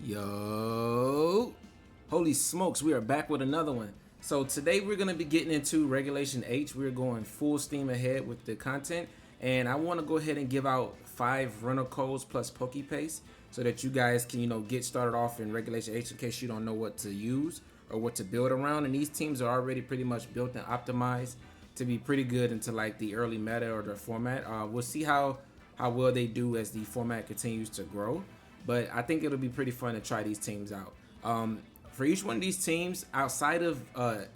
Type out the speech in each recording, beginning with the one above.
Yo, holy smokes, we are back with another one. So today we're going to be getting into Regulation H. We're going full steam ahead with the content, and I want to go ahead and give out 5 rental codes plus PokePaste so that you guys can, get started off in Regulation H in case you don't know what to use or what to build around. And these teams are already pretty much built and optimized to be pretty good into like the early meta or the format. We'll see how well they do as the format continues to grow. But I think it'll be pretty fun to try these teams out. For each one of these teams, outside of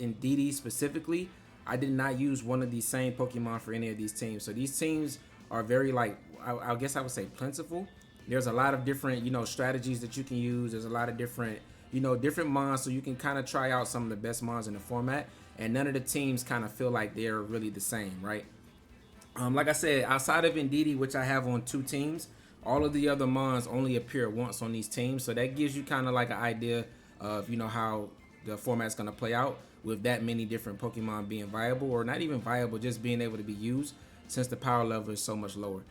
Indeedee specifically, I did not use one of these same Pokemon for any of these teams. So these teams are very I guess I would say plentiful. There's a lot of different, strategies that you can use. There's a lot of different, different mons, so you can kind of try out some of the best mons in the format. And none of the teams kind of feel like they're really the same, right? Like I said, outside of Indeedee, which I have on 2 teams, all of the other mons only appear once on these teams. So that gives you kind of like an idea of, how the format's going to play out with that many different Pokemon being viable, or not even viable, just being able to be used since the power level is so much lower.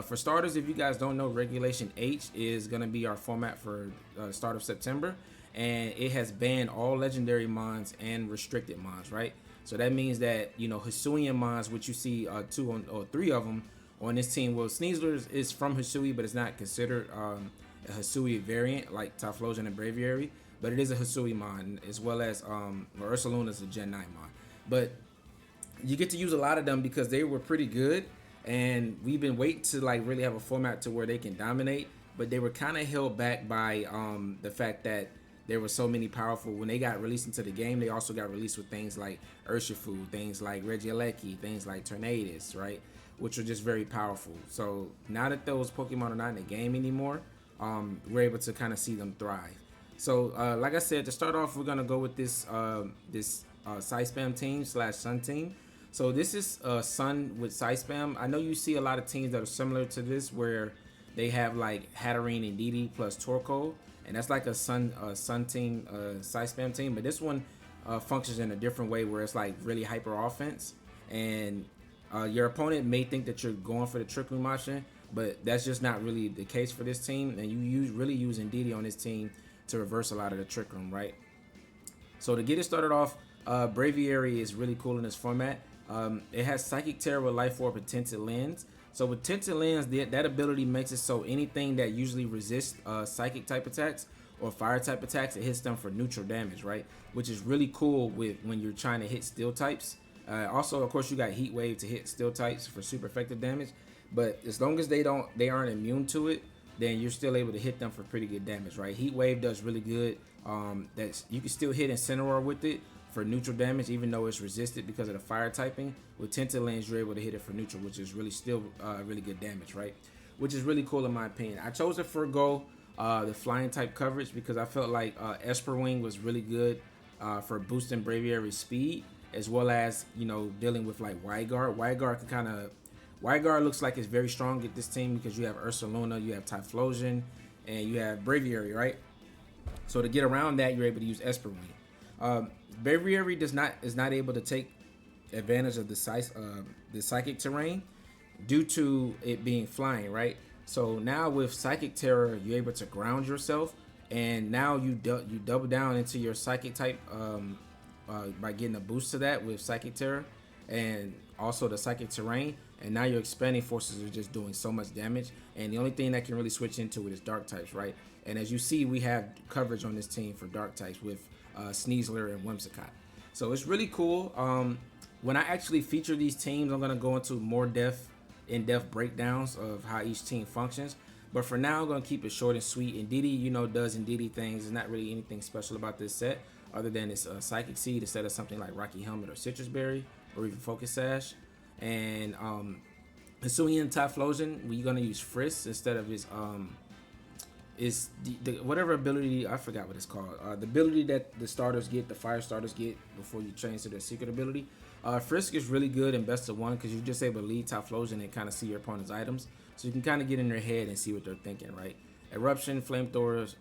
For starters, if you guys don't know, Regulation H is going to be our format for start of September. And it has banned all legendary mons and restricted mons, right? So that means that, Hisuian mons, which you see 2 or 3 of them on this team. Well, Sneasler is from Hisui, but it's not considered a Hisui variant like Typhlosion and Braviary. But it is a Hisui mon, as well as Ursaluna is a Gen 9 mon. But you get to use a lot of them because they were pretty good, and we've been waiting to really have a format to where they can dominate. But they were kind of held back by the fact that there were so many powerful. When they got released into the game, they also got released with things like Urshifu, things like Regieleki, things like Tornadus, right? Which are just very powerful. So now that those Pokemon are not in the game anymore, we're able to kind of see them thrive. So like I said, to start off, we're gonna go with this Side Spam team / Sun team. So this is Sun with Side Spam. I know you see a lot of teams that are similar to this, where they have like Hatterene and Indeedee plus Torkoal, and that's like a Sun team, Side Spam team. But this one functions in a different way, where it's like really hyper offense, and your opponent may think that you're going for the Trick Room option, but that's just not really the case for this team. And you really use Indeedee on this team to reverse a lot of the Trick Room, right? So to get it started off, Braviary is really cool in this format. It has Psychic Terror with Life Orb and Tinted Lens. So with Tinted Lens, that ability makes it so anything that usually resists Psychic type attacks or Fire type attacks, it hits them for neutral damage, right? Which is really cool when you're trying to hit Steel types. Also, of course, you got Heat Wave to hit Steel types for super effective damage. But as long as they aren't immune to it, then you're still able to hit them for pretty good damage, right? Heat Wave does really good. You can still hit Incineroar with it for neutral damage, even though it's resisted because of the fire typing. With Tinted Lens, you're able to hit it for neutral, which is really still really good damage, right? Which is really cool in my opinion. I chose to forgo the flying type coverage because I felt like Esper Wing was really good for boosting Braviary's speed, as well as dealing with like Wide Guard. Wide Guard looks like it's very strong at this team because you have Ursaluna, you have Typhlosion, and you have Braviary, right? So to get around that, you're able to use Esper Wing. Braviary is not able to take advantage of the psychic terrain due to it being flying, right? So now with Psychic Terror, you're able to ground yourself, and now you double down into your Psychic type by getting a boost to that with Psychic Terror and also the Psychic Terrain, and now your expanding forces are just doing so much damage, and the only thing that can really switch into it is dark types, right? And as you see, we have coverage on this team for dark types with Sneasler and Whimsicott. So it's really cool. When I actually feature these teams, I'm gonna go into more in-depth breakdowns of how each team functions. But for now, I'm gonna keep it short and sweet. Indeedee, does Indeedee things. There's not really anything special about this set other than it's a Psychic Seed instead of something like Rocky Helmet or Citrus Berry or even Focus Sash. And Hisuian and Typhlosion, we're gonna use Frisk instead of his is the whatever ability, I forgot what it's called. The ability that the starters get, the fire starters get before you change to their secret ability. Frisk is really good in best of one because you're just able to lead Typhlosion and kind of see your opponent's items, so you can kind of get in their head and see what they're thinking, right? Eruption, Flamethrowers,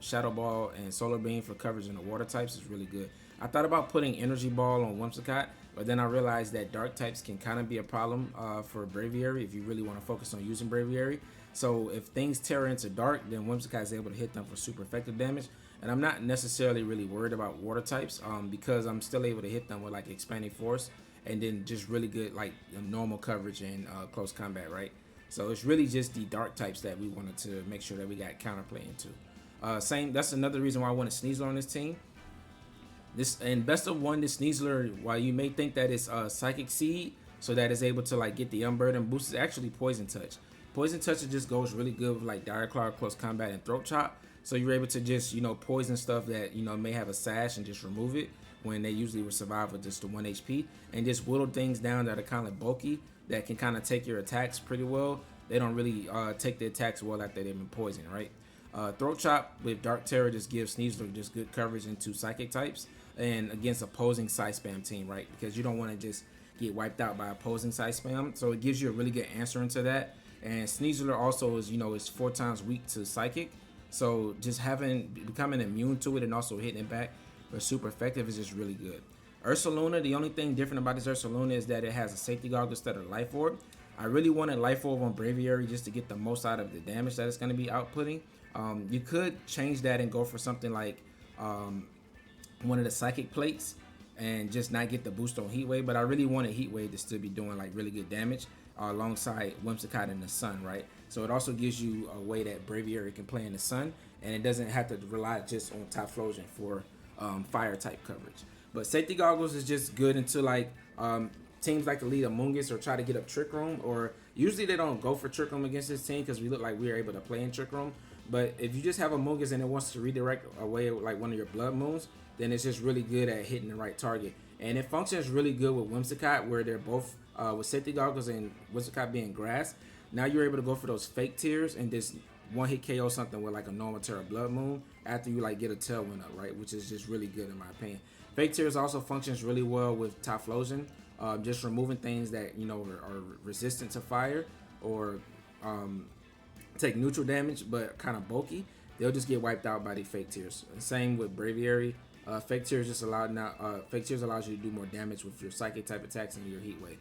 Shadow Ball, and Solar Beam for coverage in the water types is really good. I thought about putting Energy Ball on Whimsicott, but then I realized that dark types can kind of be a problem for Braviary if you really want to focus on using Braviary. So if things tear into dark, then Whimsicott is able to hit them for super effective damage. And I'm not necessarily really worried about water types because I'm still able to hit them with like expanding force and then just really good like normal coverage and close combat, right? So it's really just the dark types that we wanted to make sure that we got counterplay into. Same. That's another reason why I want a Sneasler on this team. This and best of one, this Sneasler, while you may think that it's Psychic Seed, so that it's able to like get the Unburden boost, is actually Poison Touch. Poison Touch just goes really good with like Dire Claw, Close Combat, and Throat Chop. So you're able to just poison stuff that may have a sash and just remove it when they usually will survive with just the 1 HP, and just whittle things down that are kind of bulky that can kind of take your attacks pretty well. They don't really take the attacks well after they've been poisoned, right? Throat Chop with Dark Terror just gives Sneasler just good coverage into Psychic types and against opposing Side Spam team, right? Because you don't want to just get wiped out by opposing Side Spam, so it gives you a really good answer into that. And Sneasler also is is 4 times weak to Psychic, so just becoming immune to it and also hitting it back but super effective is just really good. Ursaluna, the only thing different about this Ursaluna is that it has a safety goggle instead of Life Orb. I really wanted Life Orb on Braviary just to get the most out of the damage that it's going to be outputting. You could change that and go for something like one of the Psychic Plates and just not get the boost on Heat Wave, but I really wanted Heat Wave to still be doing like really good damage alongside Whimsicott in the sun, right? So it also gives you a way that Braviary can play in the sun, and it doesn't have to rely just on Typhlosion for fire type coverage. But Safety Goggles is just good until like teams like to lead Among Us or try to get up Trick Room, or usually they don't go for Trick Room against this team because we look like we are able to play in Trick Room. But if you just have Among Us and it wants to redirect away like one of your Blood Moons, then it's just really good at hitting the right target. And it functions really good with Whimsicott, where they're both with Safety Goggles and Whimsicott being grass. Now you're able to go for those fake tears and just one hit KO something with like a normal Terra Blood Moon after you like get a Tailwind up, right? Which is just really good in my opinion. Fake tears also functions really well with Typhlosion, just removing things that are resistant to fire or take neutral damage but kind of bulky. They'll just get wiped out by the fake tears. Same with Braviary. Fake tears fake tears allows you to do more damage with your Psychic type attacks and your Heat Wave.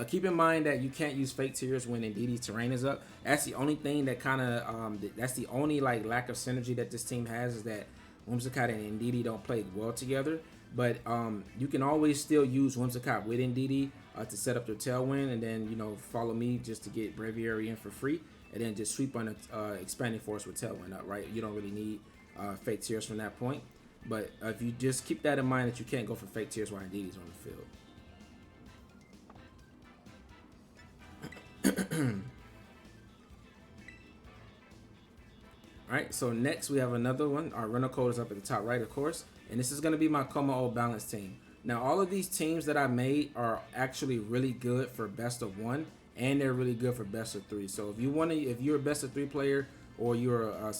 Keep in mind that you can't use fake tears when Indeedee terrain is up. That's the only thing that kind of that's the only like lack of synergy that this team has, is that Whimsicott and Indeedee don't play well together. But you can always still use Whimsicott with Indeedee to set up their Tailwind, and then follow me just to get Braviary in for free, and then just sweep on Expanding Force with Tailwind up, right? You don't really need fake tears from that point. But if you just keep that in mind, that you can't go for fake tears while Indeedee's on the field. Alright, so next we have another one. Our rental code is up at the top right, of course, and this is going to be my Como balance team. Now all of these teams that I made are actually really good for best of 1, and they're really good for best of 3. So if you're a best of 3 player, or you're a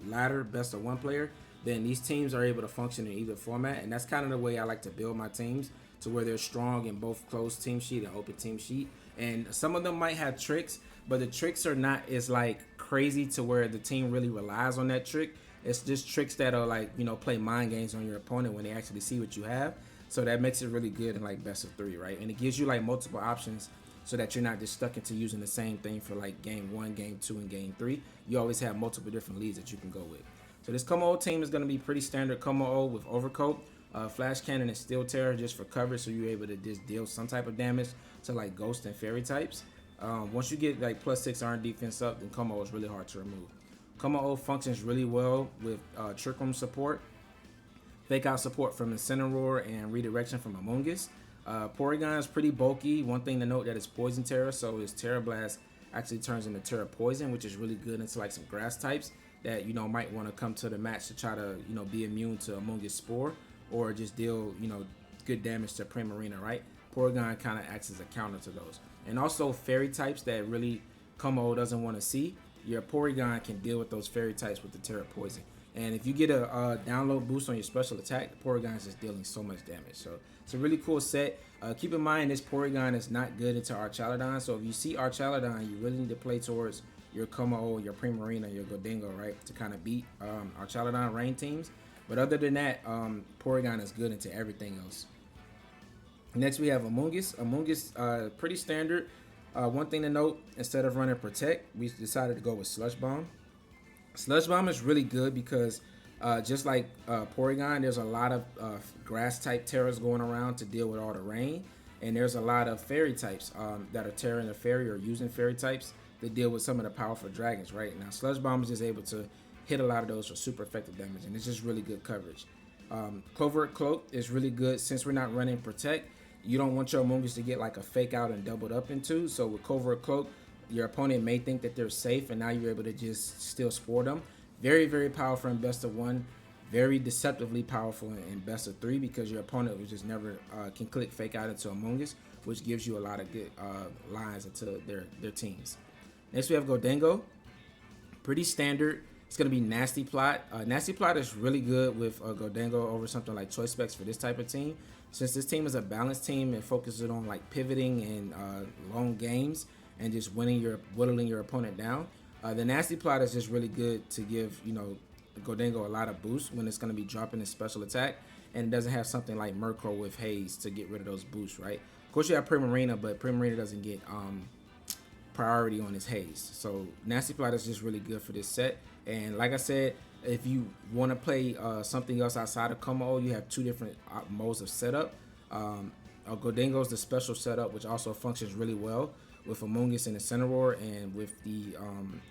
ladder best of 1 player, then these teams are able to function in either format. And that's kind of the way I like to build my teams, to where they're strong in both closed team sheet and open team sheet. And some of them might have tricks, but the tricks are not as like crazy to where the team really relies on that trick. It's just tricks that are like, play mind games on your opponent when they actually see what you have. So that makes it really good in like best of 3, right? And it gives you like multiple options, so that you're not just stuck into using the same thing for like game 1, game 2, and game 3. You always have multiple different leads that you can go with. So this Como team is going to be pretty standard Como with Overcoat, Flash Cannon, and Steel Terror just for coverage, so you're able to just deal some type of damage to like Ghost and Fairy types. Once you get like +6 iron defense up, then Como is really hard to remove. Como functions really well with Trick Room support, Fake Out support from Incineroar, and redirection from Among Us. Porygon is pretty bulky. One thing to note, that it's Poison Terror, so his Terra Blast actually turns into Terra Poison, which is really good into like some grass types that might want to come to the match to try to be immune to Among Us Spore, or just deal good damage to Primarina, right? Porygon kind of acts as a counter to those. And also Fairy types that really Como doesn't want to see, your Porygon can deal with those Fairy types with the Terra Poison. And if you get a download boost on your special attack, the Porygon is just dealing so much damage. So it's a really cool set. Keep in mind, this Porygon is not good into Archaludon. So if you see Archaludon, you really need to play towards your Como, your Primarina, your Gordingo, right? To kind of beat Archaludon rain teams. But other than that, Porygon is good into everything else. Next we have Among Us. Among Us, pretty standard. One thing to note, instead of running Protect, we decided to go with Slush Bomb. Sludge Bomb is really good because just like Porygon, there's a lot of grass type terrors going around to deal with all the rain, and there's a lot of fairy types that are terraring the fairy or using fairy types to deal with some of the powerful dragons. Right now, Sludge Bomb is just able to hit a lot of those for super effective damage, and it's just really good coverage. Covert Cloak is really good since we're not running Protect. You don't want your Amoonguss to get like a fake out and doubled up into. So with Covert Cloak, your opponent may think that they're safe, and now you're able to just still spore them. Very, very powerful in best of one. Very deceptively powerful in best of three because your opponent was just never can click fake out into Amoonguss, which gives you a lot of good lines into their teams. Next we have Goldengo. Pretty standard. It's going to be Nasty Plot. Nasty Plot is really good with Goldengo over something like Choice Specs for this type of team. Since this team is a balanced team and focuses on like pivoting and long games and just whittling your opponent down, the Nasty Plot is just really good to give Goldengo a lot of boost when it's going to be dropping his special attack, and it doesn't have something like Murkrow with Haze to get rid of those boosts, right? Of course you have Primarina, but Primarina doesn't get priority on his Haze. So Nasty Plot is just really good for this set. And like I said, if you want to play something else outside of Como, you have two different modes of setup. Goldengo is the special setup, which also functions really well with Amoonguss and Incineroar, and with the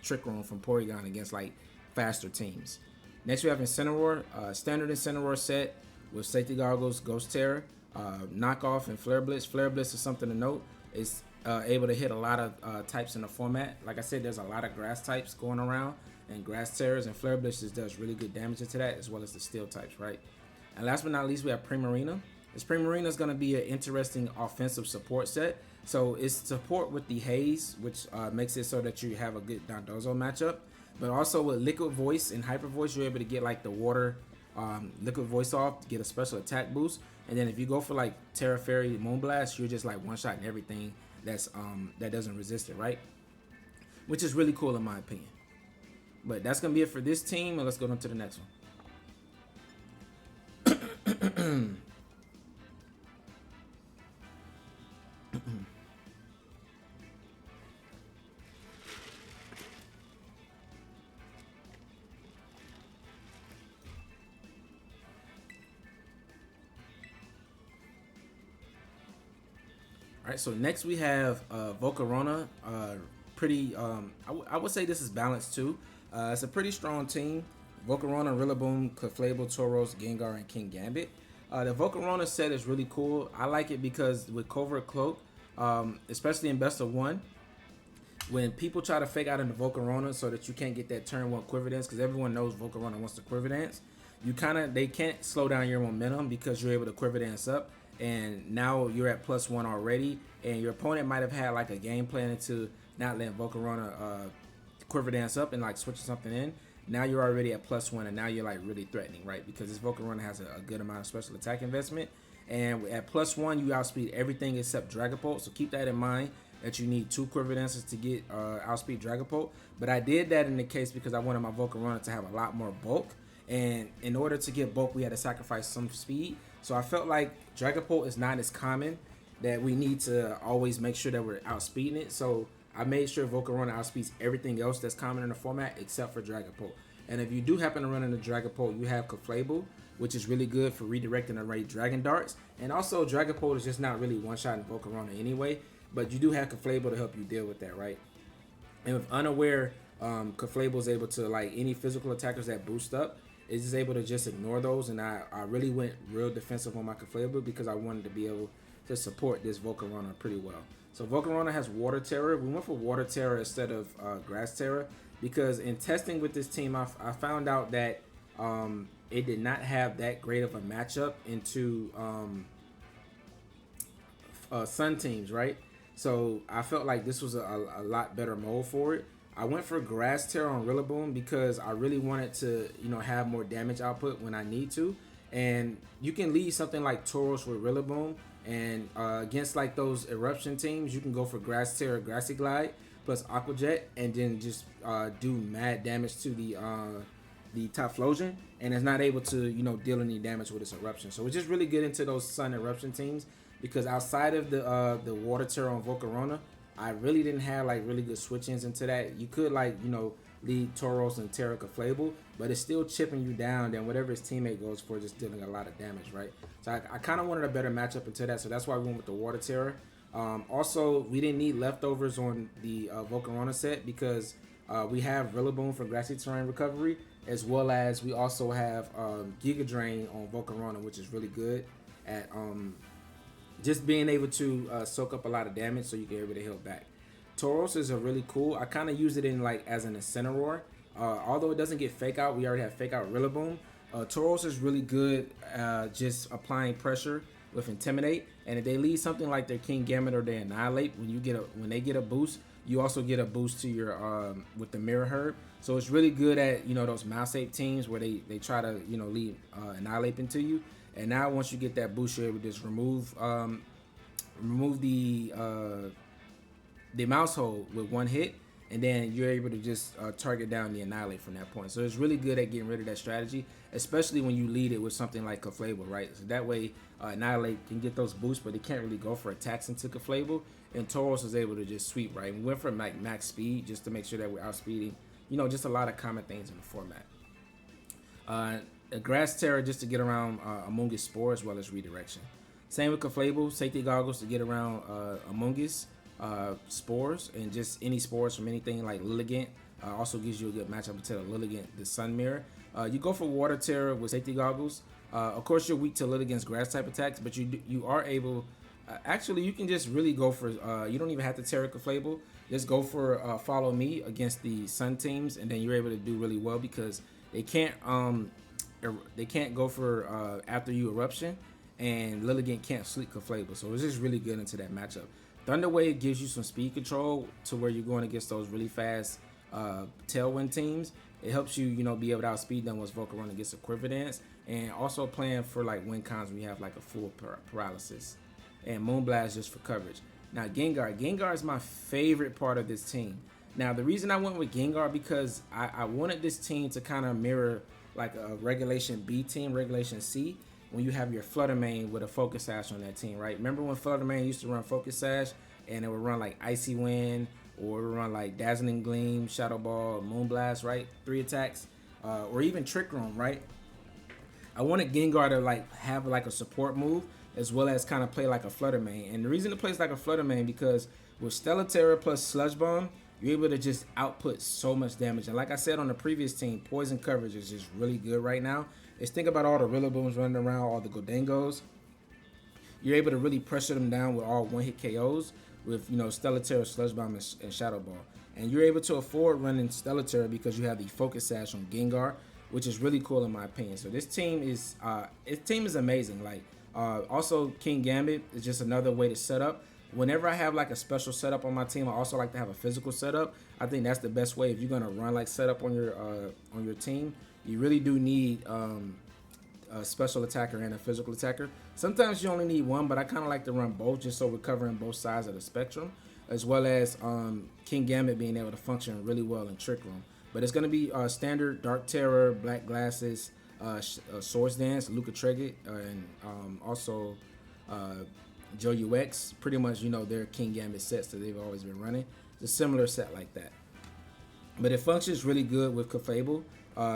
Trick Room from Porygon against like faster teams. Next we have Incineroar, standard Incineroar set with Safety Goggles, Ghost Terror, Knockoff, and Flare Blitz. Flare Blitz is something to note. It's able to hit a lot of types in the format. Like I said, there's a lot of grass types going around, and Grass Terrors and Flare Blitzes does really good damage into that, as well as the Steel types, right? And last but not least, we have Primarina. This Primarina is going to be an interesting offensive support set. So it's support with the Haze, which makes it so that you have a good Dondozo matchup. But also with Liquid Voice and Hyper Voice, you're able to get like the water Liquid Voice off to get a special attack boost. And then if you go for like Terra Fairy Moonblast, you're just like one-shotting everything that's that doesn't resist it, right? Which is really cool in my opinion. But that's going to be it for this team, and let's go on to the next one. All right, so next we have Volcarona. Pretty, I would say this is balanced too. It's a pretty strong team. Volcarona, Rillaboom, Clefable, Tauros, Gengar, and King Gambit. The Volcarona set is really cool. I like it because with Covert Cloak, especially in best of one, when people try to fake out into Volcarona so that you can't get that turn one Quiver Dance, because everyone knows Volcarona wants to Quiver Dance, they can't slow down your momentum because you're able to Quiver Dance up, and now you're at +1 already, and your opponent might have had like a game plan to not letting Volcarona Quiver Dance up and like switching something in. Now you're already at +1, and now you're like really threatening, right? Because this Volcarona has a good amount of special attack investment, and at +1 you outspeed everything except Dragapult. So keep that in mind, that you need 2 Quiver Dances to get outspeed Dragapult. But I did that in the case because I wanted my Volcarona to have a lot more bulk, and in order to get bulk we had to sacrifice some speed. So I felt like Dragapult is not as common, that we need to always make sure that we're outspeeding it. So I made sure Volcarona outspeeds everything else that's common in the format except for Dragapult. And if you do happen to run into Dragapult, you have Clefable, which is really good for redirecting array Dragon Darts. And also Dragapult is just not really one-shotting Volcarona anyway, but you do have Clefable to help you deal with that, right? And with Unaware, Clefable is able to, like any physical attackers that boost up, is just able to just ignore those. And I really went real defensive on my Clefable because I wanted to be able to support this Volcarona pretty well. So Volcarona has Water Terror. We went for Water Terror instead of Grass Terror because in testing with this team, I found out that it did not have that great of a matchup into Sun teams, right? So I felt like this was a lot better mode for it. I went for Grass Terror on Rillaboom because I really wanted to, have more damage output when I need to. And you can lead something like Tauros with Rillaboom, and against like those Eruption teams, you can go for Grass Terror, Grassy Glide plus Aqua Jet, and then just do mad damage to the Typhlosion, and it's not able to deal any damage with its Eruption. So it's just really good into those Sun Eruption teams because outside of the Water Terror on Volcarona, I really didn't have like really good switch-ins into that. You could like, lead Tauros and Terra Flable, but it's still chipping you down than whatever his teammate goes for, just dealing a lot of damage, right? So I kind of wanted a better matchup into that, so that's why we went with the Water Terror. Also, we didn't need leftovers on the Volcarona set because we have Rillaboom for Grassy Terrain Recovery, as well as we also have Giga Drain on Volcarona, which is really good at just being able to soak up a lot of damage so you can be able to heal back. Tauros is a really cool. I kind of use it in like as an Incineroar. Although it doesn't get Fake Out, we already have Fake Out Rillaboom. Tauros is really good just applying pressure with Intimidate, and if they lead something like their King Gambit or they Annihilate, when they get a boost, you also get a boost to your with the Mirror Herb. So it's really good at those Mouse Ape teams where they try to lead Annihilate into you. And now once you get that boost, you're able to just remove the mouse hole with one hit, and then you're able to just target down the Annihilate from that point. So it's really good at getting rid of that strategy, especially when you lead it with something like Clefable, right? So that way Annihilate can get those boosts, but it can't really go for attacks into Clefable, and Tauros is able to just sweep, right? We went for like max speed just to make sure that we're outspeeding, just a lot of common things in the format. A Grass Terror just to get around Amoonguss Spore as well as Redirection. Same with Clefable, Safety Goggles to get around Amoonguss Spores, and just any spores from anything like Lilligant. Also gives you a good matchup until Lilligant, the Sun Mirror. You go for Water Terror with Safety Goggles. Of course, you're weak to Lilligant's grass type attacks, but you are able. Actually, you can just really go for. You don't even have to Terra Clefable. Just go for Follow Me against the Sun teams, and then you're able to do really well because they can't go for after you Eruption, and Lilligant can't sleep Clefable. So it's just really good into that matchup. Thunder Wave gives you some speed control to where you're going against those really fast Tailwind teams. It helps you, be able to outspeed them once Volcarona gets a Quiver Dance, and also playing for like win cons when you have like a full paralysis, and Moonblast just for coverage. Now Gengar is my favorite part of this team. Now the reason I went with Gengar because I wanted this team to kind of mirror like a Regulation B team, Regulation C, when you have your Flutter Mane with a Focus Sash on that team, right? Remember when Flutter Mane used to run Focus Sash and it would run like Icy Wind, or it would run like Dazzling Gleam, Shadow Ball, Moonblast, right? 3 attacks, or even Trick Room, right? I wanted Gengar to like have like a support move as well as kind of play like a Flutter Mane. And the reason it plays like a Flutter Mane because with Stellar Terror plus Sludge Bomb, you're able to just output so much damage. And like I said on the previous team, poison coverage is just really good right now. Is think about all the Rillabooms running around, all the Godangos. You're able to really pressure them down with all one-hit KOs with, Stellar Terror, Sludge Bomb, and Shadow Ball. And you're able to afford running Stellar Terror because you have the Focus Sash on Gengar, which is really cool in my opinion. So this team is amazing. Like also King Gambit is just another way to set up. Whenever I have like a special setup on my team, I also like to have a physical setup. I think that's the best way if you're gonna run like setup on your team. You really do need a special attacker and a physical attacker. Sometimes you only need one, but I kind of like to run both just so we're covering both sides of the spectrum, as well as King Gambit being able to function really well in Trick Room. But it's going to be standard Dark Terror, Black Glasses, Swords Dance, Luca Tregget, and also Joe UX. Pretty much, their King Gambit sets that they've always been running. It's a similar set like that. But it functions really good with Clefable,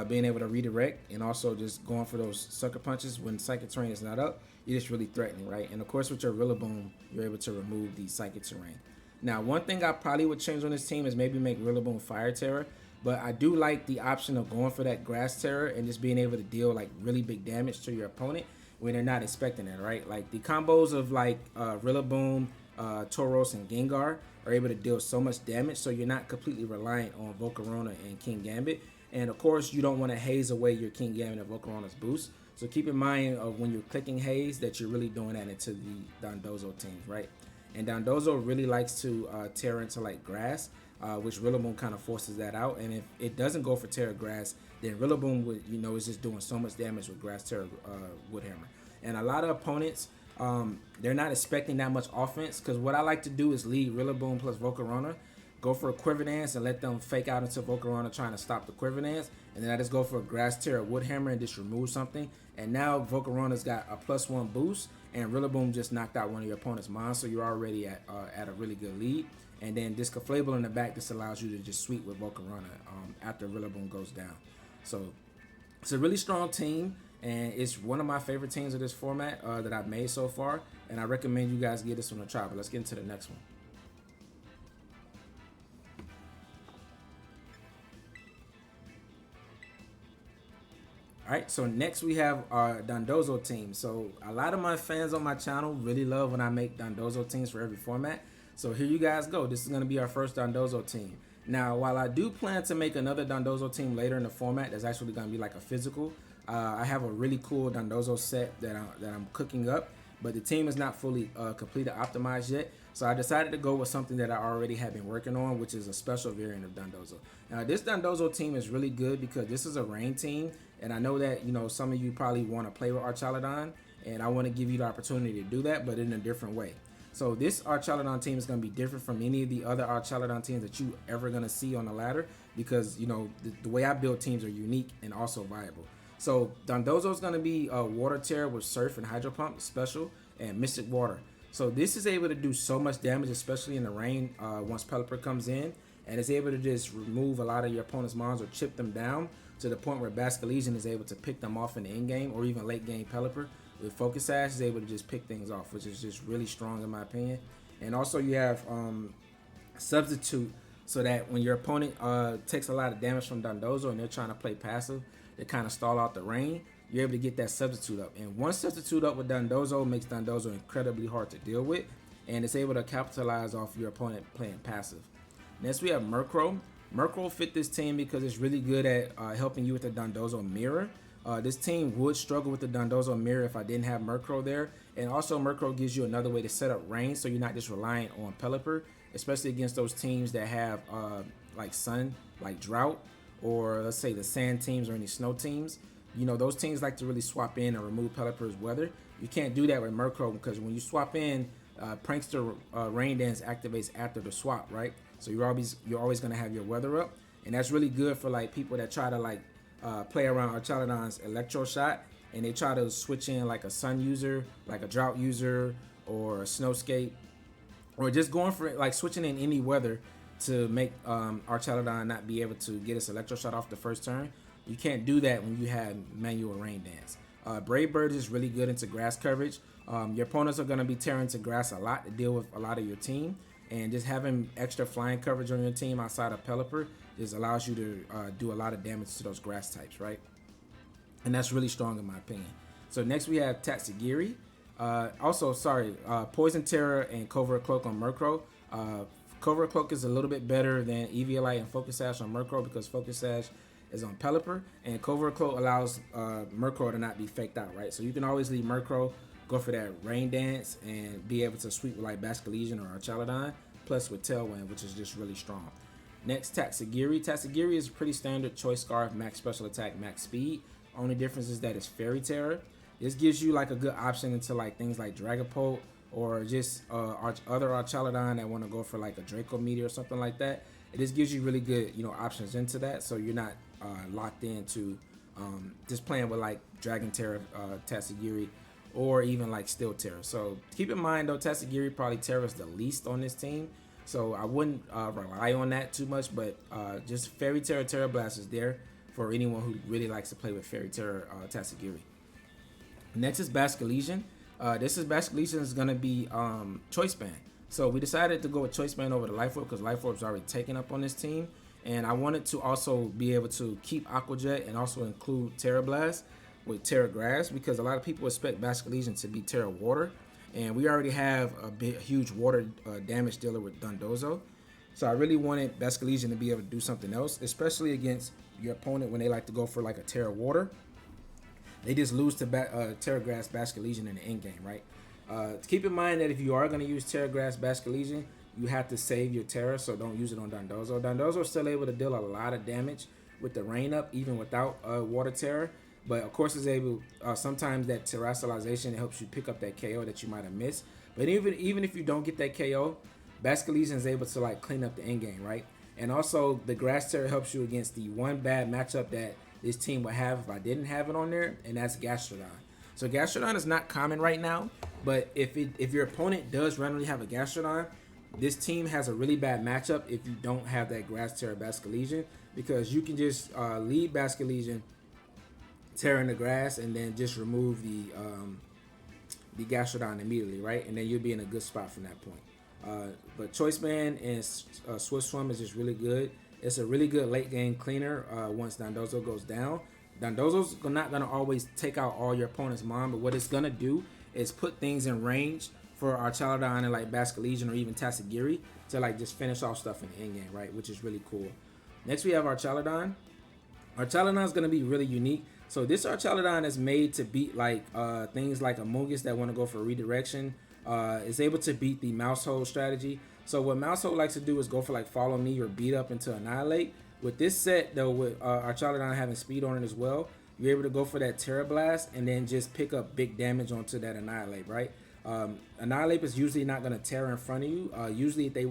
being able to redirect, and also just going for those sucker punches when Psychic Terrain is not up. You're just really threatening, right? And of course, with your Rillaboom, you're able to remove the Psychic Terrain. Now, one thing I probably would change on this team is maybe make Rillaboom Fire Terror, but I do like the option of going for that Grass Terror and just being able to deal like really big damage to your opponent when they're not expecting it, right? Like the combos of like Rillaboom, Tauros, and Gengar are able to deal so much damage, so you're not completely reliant on Volcarona and King Gambit. And of course, you don't want to haze away your King Gambit and Volcarona's boost. So keep in mind of when you're clicking haze that you're really doing that into the Dondozo teams, right? And Dondozo really likes to tear into like grass, which Rillaboom kind of forces that out. And if it doesn't go for Terra Grass, then Rillaboom would, is just doing so much damage with Grass Terra Woodhammer. And a lot of opponents, they're not expecting that much offense, because what I like to do is lead Rillaboom plus Volcarona. go for a Quiver Dance and let them fake out into Volcarona trying to stop the Quiver Dance, and then I just go for a Grass Terror Wood Hammer and just remove something. And now Volcarona's got a +1 boost, and Rillaboom just knocked out one of your opponent's mons, so you're already at a really good lead. And then Discoflable in the back, this allows you to just sweep with Volcarona after Rillaboom goes down. So it's a really strong team, and it's one of my favorite teams of this format that I've made so far, and I recommend you guys give this one a try. But let's get into the next one. Alright, so next we have our Dondozo team. So a lot of my fans on my channel really love when I make Dondozo teams for every format. So here you guys go. This is going to be our first Dondozo team. Now, while I do plan to make another Dondozo team later in the format, that's actually going to be like a physical. I have a really cool Dondozo set that I'm cooking up, but the team is not fully completed, optimized yet. So I decided to go with something that I already have been working on, which is a special variant of Dondozo. Now, this Dondozo team is really good because this is a rain team, and I know that, you know, some of you probably want to play with Archaludon, and I want to give you the opportunity to do that, but in a different way. So this Archaludon team is going to be different from any of the other Archaludon teams that you ever going to see on the ladder, because, you know, the way I build teams are unique and also viable. So Dondozo is going to be Water Terror with Surf and Hydro Pump special and Mystic Water. So this is able to do so much damage, especially in the rain once Pelipper comes in, and it's able to just remove a lot of your opponent's mons or chip them down to the point where Basculegion is able to pick them off in the end game, or even late game Pelipper with Focus Sash is able to just pick things off, which is just really strong in my opinion. And also you have Substitute, so that when your opponent takes a lot of damage from Dondozo and they're trying to play passive, they kind of stall out the rain, you're able to get that Substitute up. And one Substitute up with Dondozo makes Dondozo incredibly hard to deal with, and it's able to capitalize off your opponent playing passive. Next we have Murkrow. Murkrow fit this team because it's really good at helping you with the Dondozo mirror. This team would struggle with the Dondozo mirror if I didn't have Murkrow there. And also Murkrow gives you another way to set up range, so you're not just reliant on Pelipper, especially against those teams that have like Sun, like Drought, or let's say the Sand teams or any Snow teams. You know, those teams like to really swap in and remove Pelipper's weather. You can't do that with Murkrow, because when you swap in, Prankster Rain Dance activates after the swap, right? So you're always gonna have your weather up, and that's really good for like people that try to like play around Archaludon's Electro Shot, and they try to switch in like a Sun user, like a Drought user, or a Snowscape, or just going for it, like switching in any weather to make Archaludon not be able to get its Electro Shot off the first turn. You can't do that when you have manual Rain Dance. Brave Bird is really good into grass coverage. Your opponents are going to be tearing to grass a lot to deal with a lot of your team, and just having extra flying coverage on your team outside of Pelipper just allows you to do a lot of damage to those grass types, right? And that's really strong in my opinion. So next we have Tatsugiri. Poison Terror and Covert Cloak on Murkrow. Covert Cloak is a little bit better than Eviolite and Focus Sash on Murkrow, because Focus Sash is on Pelipper, and Covert Cloak allows Murkrow to not be faked out, right? So you can always leave Murkrow, go for that Rain Dance, and be able to sweep with like Basculegion or Archaludon, plus with Tailwind, which is just really strong. Next, Tatsugiri. Tatsugiri is pretty standard Choice Scarf, max special attack, max speed. Only difference is that it's Fairy Terror. This gives you like a good option into like things like Dragapult, or just other Archaludon that want to go for like a Draco Meteor or something like that. It just gives you really good, you know, options into that, so you're not locked into just playing with like Dragon Terror, Tatsugiri, or even like Steel Terror. So keep in mind though, Tatsugiri probably Terror's the least on this team, so I wouldn't rely on that too much. But just Fairy Terror, Terra Blast is there for anyone who really likes to play with Fairy Terror, Tatsugiri. Next is Basculegion. Basculegion is gonna be Choice Band. So we decided to go with Choice Band over the Life Orb, because Life Orb's already taken up on this team, and I wanted to also be able to keep Aqua Jet and also include Terra Blast with Terra Grass, because a lot of people expect Basculegion to be Terra Water, and we already have a huge water damage dealer with Dondozo. So I really wanted Basculegion to be able to do something else, especially against your opponent when they like to go for like a Terra Water. They just lose to Terra Grass Basculegion in the end game, right? Keep in mind that if you are going to use Terra Grass Basculegion, you have to save your Terra, so don't use it on Dondozo. Dondozo is still able to deal a lot of damage with the rain up, even without Water Terror. But of course, it's able sometimes that Terastallization helps you pick up that KO that you might have missed. But even if you don't get that KO, Basculegion is able to like clean up the end game, right? And also the Grass Terror helps you against the one bad matchup that this team would have if I didn't have it on there, and that's Gastrodon. So Gastrodon is not common right now, but if your opponent does randomly have a Gastrodon, this team has a really bad matchup if you don't have that Grass Terror Basculegion, because you can just lead Basculegion, tear in the grass, and then just remove the Gastrodon immediately, right? And then you'll be in a good spot from that point. But Choice Band and Swift Swim is just really good. It's a really good late game cleaner once Dondozo goes down. Dondozo's not going to always take out all your opponent's mon, but what it's going to do is put things in range for our Chaladon and like Basculegion or even Tatsugiri to like just finish off stuff in the end game, right? Which is really cool. Next we have our Chaladon. Our Chaladon is going to be really unique. So this our Chaladon is made to beat like things like Amogus that want to go for redirection. Is able to beat the mouse hold strategy. So what mouse hold likes to do is go for like follow me or beat up into annihilate. With this set though, with our Chaladon having speed on it as well, you're able to go for that Terra Blast and then just pick up big damage onto that annihilate, right? Annihilate is usually not going to Terra in front of you. Usually if they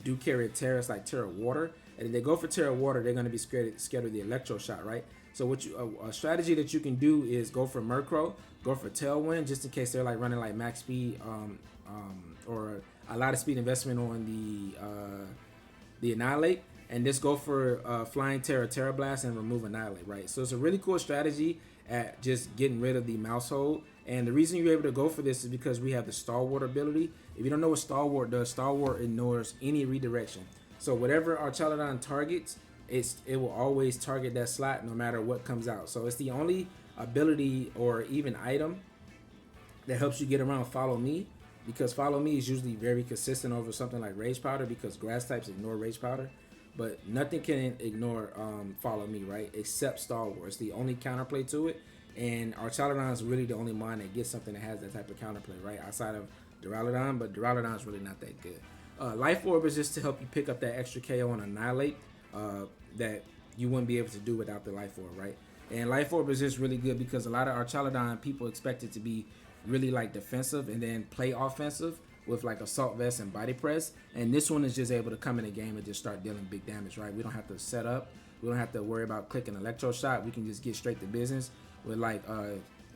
do carry a Terra, it's like Terra Water. And if they go for Terra Water, they're going to be scared of the Electro Shot, right? So what a strategy that you can do is go for Murkrow, go for Tailwind, just in case they're like running like max speed or a lot of speed investment on the Annihilate, and just go for Flying Terra Blast and remove Annihilate, right? So it's a really cool strategy at just getting rid of the mouse hold. And the reason you're able to go for this is because we have the Stalwart ability. If you don't know what Stalwart does, Stalwart ignores any redirection. So whatever our Chaladon targets, it will always target that slot no matter what comes out. So it's the only ability or even item that helps you get around Follow Me, because Follow Me is usually very consistent over something like Rage Powder, because grass types ignore Rage Powder. But nothing can ignore Follow Me, right? Except Stalwart. It's the only counterplay to it. And our Chaladon is really the only one that gets something that has that type of counterplay, right? Outside of Duraludon, but Duraludon is really not that good. Life Orb is just to help you pick up that extra KO and Annihilate that you wouldn't be able to do without the Life Orb, right? And Life Orb is just really good because a lot of our Chaladon people expect it to be really like defensive and then play offensive with like Assault Vest and Body Press. And this one is just able to come in the game and just start dealing big damage, right? We don't have to set up. We don't have to worry about clicking Electro Shot. We can just get straight to business with like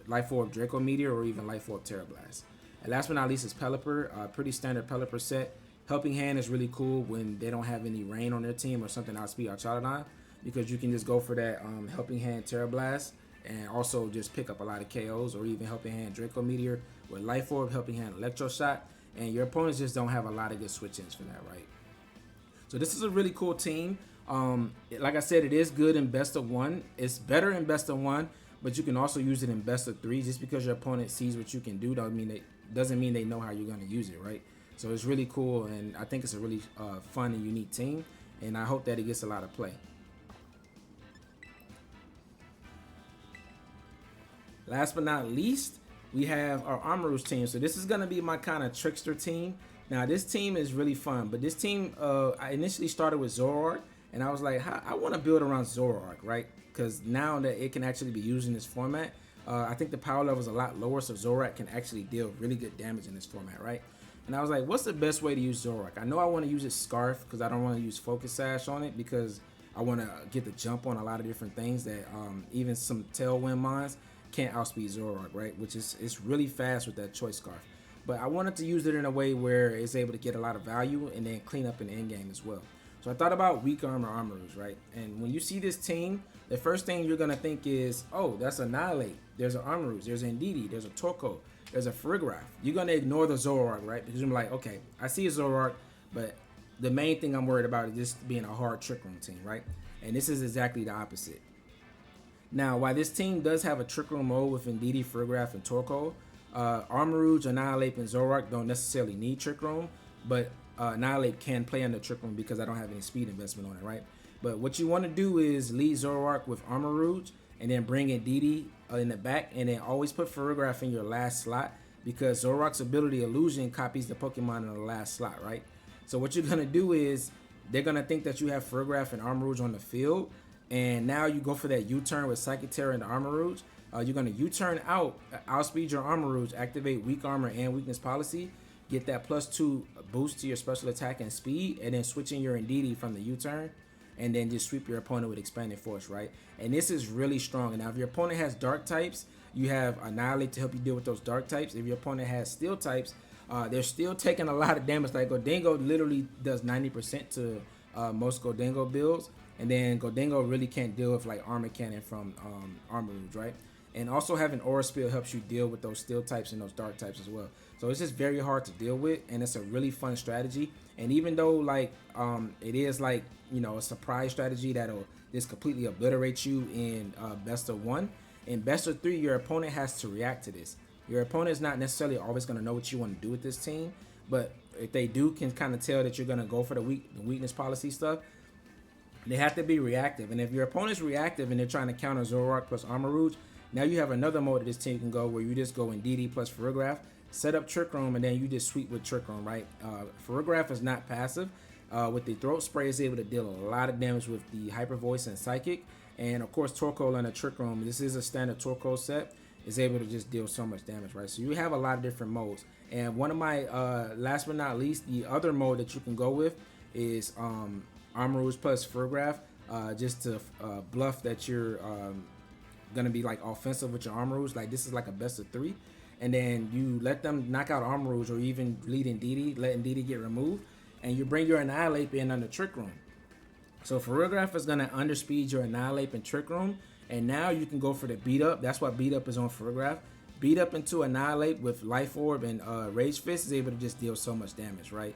Life Orb Draco Meteor or even Life Orb Terra Blast. And last but not least is Pelipper. Pretty standard Pelipper set. Helping Hand is really cool when they don't have any rain on their team or something outspeed our Chaladon, because you can just go for that Helping Hand Terra Blast and also just pick up a lot of KOs, or even Helping Hand Draco Meteor with Life Orb, Helping Hand Electro Shot, and your opponents just don't have a lot of good switch-ins for that, right? So this is a really cool team. Like I said, it is good in best of one. It's better in best of one, but you can also use it in best of three. Just because your opponent sees what you can do doesn't mean they know how you're going to use it, right? So it's really cool, and I think it's a really fun and unique team, and I hope that it gets a lot of play. Last but not least, we have our Armarouge team. So this is going to be my kind of trickster team. Now, this team is really fun, but this team, I initially started with Zoroark, and I was like, I want to build around Zoroark, right? Because now that it can actually be used in this format, I think the power level is a lot lower, so Zoroark can actually deal really good damage in this format, right? And I was like, what's the best way to use Zoroark? I know I want to use his Scarf because I don't want to use Focus Sash on it, because I want to get the jump on a lot of different things that even some Tailwind mons can't outspeed Zoroark, right? Which is, it's really fast with that Choice Scarf. But I wanted to use it in a way where it's able to get a lot of value and then clean up in the end game as well. So I thought about Weak Armor Armarouge, right? And when you see this team, the first thing you're going to think is, oh, that's Annihilate. There's an Armarouge. There's an Indeedee. There's a Torkoal. There's a Farigiraf. You're going to ignore the Zoroark, right? Because you're like, okay, I see a Zoroark, but the main thing I'm worried about is just being a hard Trick Room team, right? And this is exactly the opposite. Now, while this team does have a Trick Room mode with Indeedee, Farigiraf, and Torkoal, Armarouge, Annihilate, and Zoroark don't necessarily need Trick Room, but Annihilate can play under Trick Room because I don't have any speed investment on it, right? But what you want to do is lead Zoroark with Armarouge and then bring Indeedee in the back, and then always put Farigiraf in your last slot, because Zoroark's ability Illusion copies the Pokemon in the last slot, right? So what you're going to do is they're going to think that you have Farigiraf and Armarouge on the field, and now you go for that U-turn with Psychic Terror and Armarouge. You're going to U-turn out, outspeed your Armarouge, activate Weak Armor and Weakness Policy, get that +2 boost to your special attack and speed, and then switching your Indeedee from the U-turn, and then just sweep your opponent with expanded force, right? And this is really strong. And now if your opponent has dark types, you have Annihilate to help you deal with those dark types. If your opponent has steel types, they're still taking a lot of damage. Like Gholdengo literally does 90% to most Gholdengo builds, and then Gholdengo really can't deal with like Armor Cannon from Armor Rouge, right? And also having Aura Spill helps you deal with those steel types and those dark types as well. So it's just very hard to deal with, and it's a really fun strategy. And even though like it is like, you know, a surprise strategy that'll just completely obliterate you in best of 1, in best of 3 your opponent has to react to this. Your opponent is not necessarily always going to know what you want to do with this team, but if they do, can kind of tell that you're going to go for the weakness policy stuff. They have to be reactive, and if your opponent's reactive and they're trying to counter Zoroark plus Armor Rouge, now you have another mode that this team can go where you just go Indeedee plus Ferrograph, set up Trick Room, and then you just sweep with Trick Room, right? Ferrograph is not passive. With the Throat Spray, is able to deal a lot of damage with the Hyper Voice and Psychic, and of course Torkoal and a Trick Room. This is a standard Torkoal set. Is able to just deal so much damage, right? So you have a lot of different modes. And one of my last but not least, the other mode that you can go with is Armor Rouge plus Ferrograph, just to bluff that you're gonna be like offensive with your Armor Rouge. Like this is like a best of 3, and then you let them knock out Armor Rouge or even lead Indeedee, let Indeedee get removed, and you bring your Annihilate in under Trick Room. So Ferrograph is gonna underspeed your Annihilate and Trick Room, and now you can go for the beat up. That's why beat up is on Ferrograph. Beat up into Annihilate with Life Orb and Rage Fist is able to just deal so much damage, right?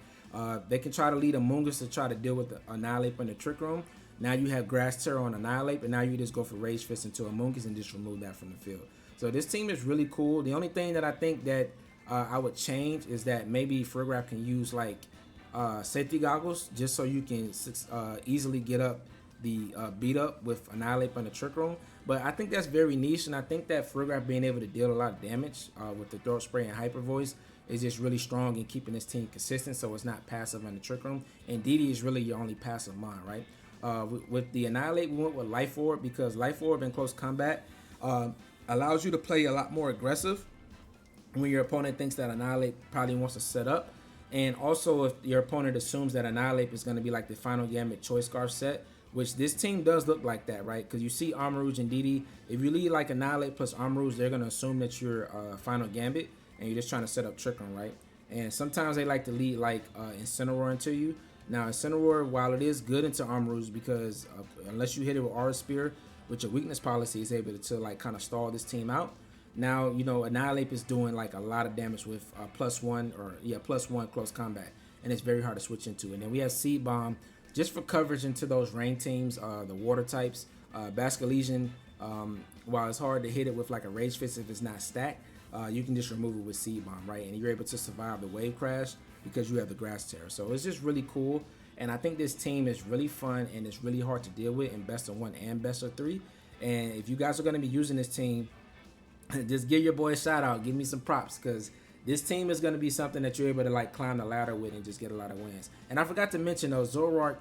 They can try to lead Amoonguss to try to deal with the Annihilate in the Trick Room. Now you have Grass Terror on Annihilate, but now you just go for Rage Fist into Amoonguss and just remove that from the field. So this team is really cool. The only thing that I think that I would change is that maybe Ferrograph can use like safety goggles just so you can easily get up the beat up with Annihilate on the Trick Room. But I think that's very niche, and I think that Ferrograph being able to deal a lot of damage with the Throat Spray and Hyper Voice is just really strong in keeping this team consistent, so it's not passive on the Trick Room. And Indeedee is really your only passive mon, right? With the Annihilate, we went with Life Orb because Life Orb in close combat allows you to play a lot more aggressive when your opponent thinks that Annihilate probably wants to set up. And also if your opponent assumes that Annihilate is going to be like the final Gambit Choice Scarf set, which this team does look like that, right? Because you see Armor Rouge and Indeedee. If you lead like Annihilate plus Armor Rouge, they're going to assume that you're final Gambit and you're just trying to set up Trick Room, right? And sometimes they like to lead like Incineroar into you. Now Incineroar, while it is good into Armor Rouge because unless you hit it with Aura Spear, which your weakness policy is able to like kind of stall this team out. Now, you know, Annihilate is doing like a lot of damage with +1 close combat, and it's very hard to switch into. And then we have Seed Bomb just for coverage into those rain teams, the water types. Basculegion, while it's hard to hit it with like a Rage Fist if it's not stacked, you can just remove it with Seed Bomb, right? And you're able to survive the Wave Crash because you have the Grass Terror. So it's just really cool. And I think this team is really fun and it's really hard to deal with in best of 1 and best of 3. And if you guys are going to be using this team, just give your boy a shout out. Give me some props because this team is going to be something that you're able to like climb the ladder with and just get a lot of wins. And I forgot to mention though, Zoroark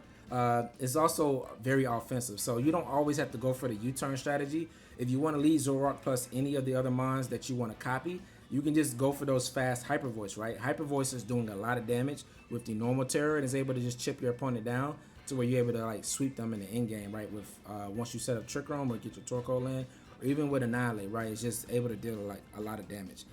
is also very offensive. So you don't always have to go for the U-turn strategy. If you want to lead Zoroark plus any of the other mons that you want to copy, you can just go for those fast Hyper Voice, right? Hyper Voice is doing a lot of damage with the normal terror and is able to just chip your opponent down to where you're able to like sweep them in the end game, right? With once you set up Trick Room or get your Torkoal in, or even with Annihilate, right? It's just able to deal like a lot of damage.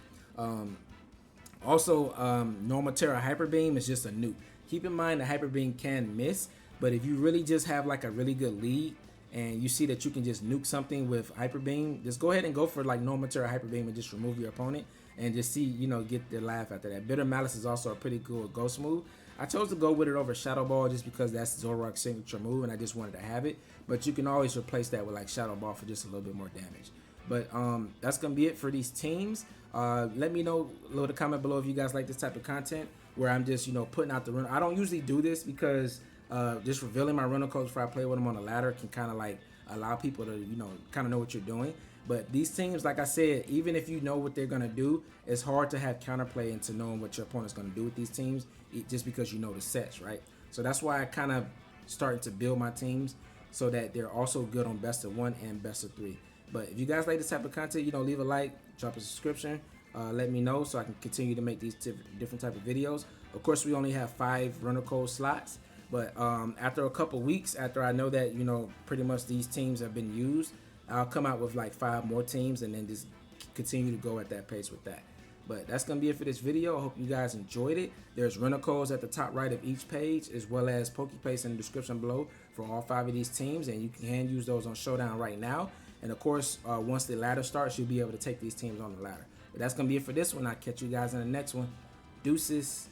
Normal Terror Hyper Beam is just a nuke. Keep in mind the Hyper Beam can miss, but if you really just have like a really good lead and you see that you can just nuke something with Hyper Beam, just go ahead and go for like Normal Terror Hyper Beam and just remove your opponent and just see, you know, get the laugh after that. Bitter Malice is also a pretty cool ghost move. I chose to go with it over Shadow Ball just because that's Zoroark's signature move and I just wanted to have it. But you can always replace that with like Shadow Ball for just a little bit more damage. But that's going to be it for these teams. Let me know, leave a comment below if you guys like this type of content where I'm just, you know, putting out the run. I don't usually do this because just revealing my rental codes before I play with them on the ladder can kind of like allow people to, you know, kind of know what you're doing. But these teams, like I said, even if you know what they're going to do, it's hard to have counterplay into knowing what your opponent's going to do with these teams just because you know the sets, right? So that's why I kind of started to build my teams so that they're also good on best of 1 and best of 3. But if you guys like this type of content, you know, leave a like, drop a subscription. let me know so I can continue to make these different type of videos. Of course, we only have 5 runner code slots, but after a couple weeks, after I know that, you know, pretty much these teams have been used, I'll come out with like 5 more teams and then just continue to go at that pace with that. But that's going to be it for this video. I hope you guys enjoyed it. There's runner codes at the top right of each page, as well as PokePaste in the description below for all 5 of these teams, and you can use those on Showdown right now. And of course, once the ladder starts, you'll be able to take these teams on the ladder. But that's going to be it for this one. I'll catch you guys in the next one. Deuces.